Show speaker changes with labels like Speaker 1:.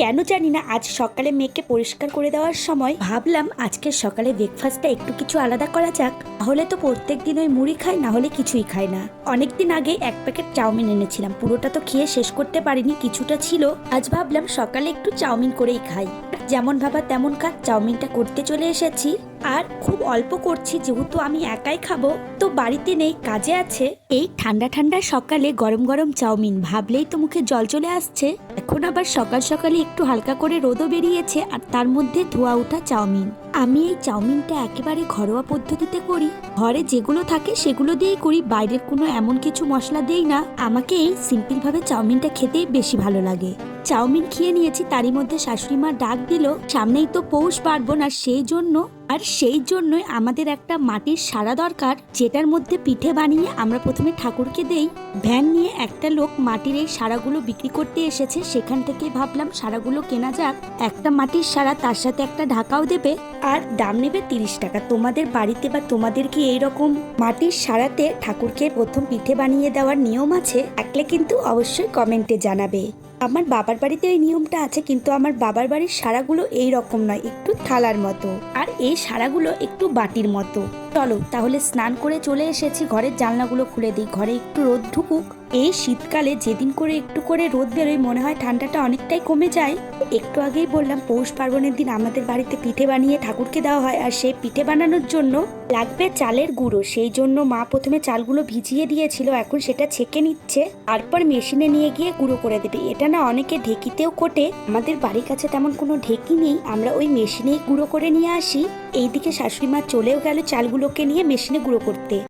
Speaker 1: কেন জানি না আজ সকালে মেয়েকে পরিষ্কার করে দেওয়ার সময় ভাবলাম আজকের সকালে ব্রেকফাস্টটা একটু কিছু আলাদা করা যাক। তাহলে তো প্রত্যেক দিন ওই মুড়ি খাই, না হলে কিছুই খায় না। অনেকদিন আগে এক প্যাকেট চাউমিন এনেছিলাম, পুরোটা তো খেয়ে শেষ করতে পারিনি, কিছুটা ছিল। আজ ভাবলাম সকালে একটু চাউমিন করেই খাই। যেমন ভাবা তেমন কাজ, চাউমিনটা করতে চলে এসেছি। আর খুব অল্প করছি যেহেতু আমি একাই খাবো, তো বাড়িতে নেই, কাজে আছে। এই ঠান্ডা ঠান্ডা সকালে গরম গরম চাউমিন ভাবলেই তো মুখে জল চলে আসছে। এখন আবার সকাল সকালে একটু হালকা করে রোদও বেরিয়েছে, আর তার মধ্যে ধোয়া ওঠা চাউমিন। আমি এই চাউমিনটা একেবারে ঘরোয়া পদ্ধতিতে করি, ঘরে যেগুলো থাকে সেগুলো দিয়েই করি, বাইরের কোনো এমন কিছু মশলা দেই না। আমাকে এই সিম্পল ভাবে চাউমিনটা খেতেই বেশি ভালো লাগে। চাউমিন খেয়ে নিয়েছি, তারই মধ্যে শাশুড়ি মা ডাক দিল, সামনেই তো পৌষ পার্বণ, আর সেই জন্যই আমাদের একটা মাটির সারা দরকার, যেটার মধ্যে পিঠে বানিয়ে আমরা প্রথমে ঠাকুরকে দেই। ভ্যান নিয়ে একটা লোক মাটির এই সারাগুলো বিক্রি করতে এসেছে, সেখান থেকে ভাবলাম সারাগুলো কেনা যাক। একটা মাটির সারা, তার সাথে একটা ঢাকাও দেবে, আর দাম নেবে 30 টাকা। তোমাদের বাড়িতে বা তোমাদের কি এইরকম মাটির সারাতে ঠাকুরকে প্রথম পিঠে বানিয়ে দেওয়ার নিয়ম আছে? থাকলে কিন্তু অবশ্যই কমেন্টে জানাবে। আমার বাবার বাড়িতে এই নিয়মটা আছে, কিন্তু আমার বাবার বাড়ির সারাগুলো এই রকম নয়, একটু থালার মতো, আর এই সারাগুলো একটু বাটির মতো। চলো তাহলে স্নান করে চলে এসেছি, ঘরের জানলাগুলো খুলে দিই, ঘরে একটু রোদ ঢুকুক। এই শীতকালে যেদিন করে একটু করে রোদ বেরোয় মনে হয় ঠান্ডাটা অনেকটাই কমে যায়। একটু আগেই বললাম পৌষ পার্বণের দিন আমাদের বাড়িতে পিঠে বানিয়ে ঠাকুরকে দেওয়া হয়, আর সেই পিঠে বানানোর জন্য লাগবে চালের গুঁড়ো। সেই জন্য মা প্রথমে চালগুলো ভিজিয়ে দিয়েছিল, এখন সেটা ছেঁকে নিচ্ছে, তারপর মেশিনে নিয়ে গিয়ে গুঁড়ো করে দেবে। এটা না অনেকে ঢেকিতেও কোটে, আমাদের বাড়ির কাছে তেমন কোনো ঢেকি নেই, আমরা ওই মেশিনেই গুঁড়ো করে নিয়ে আসি। এইদিকে শাশুড়ি মা চলেও গেল চালগুলোকে নিয়ে মেশিনে গুঁড়ো করতে।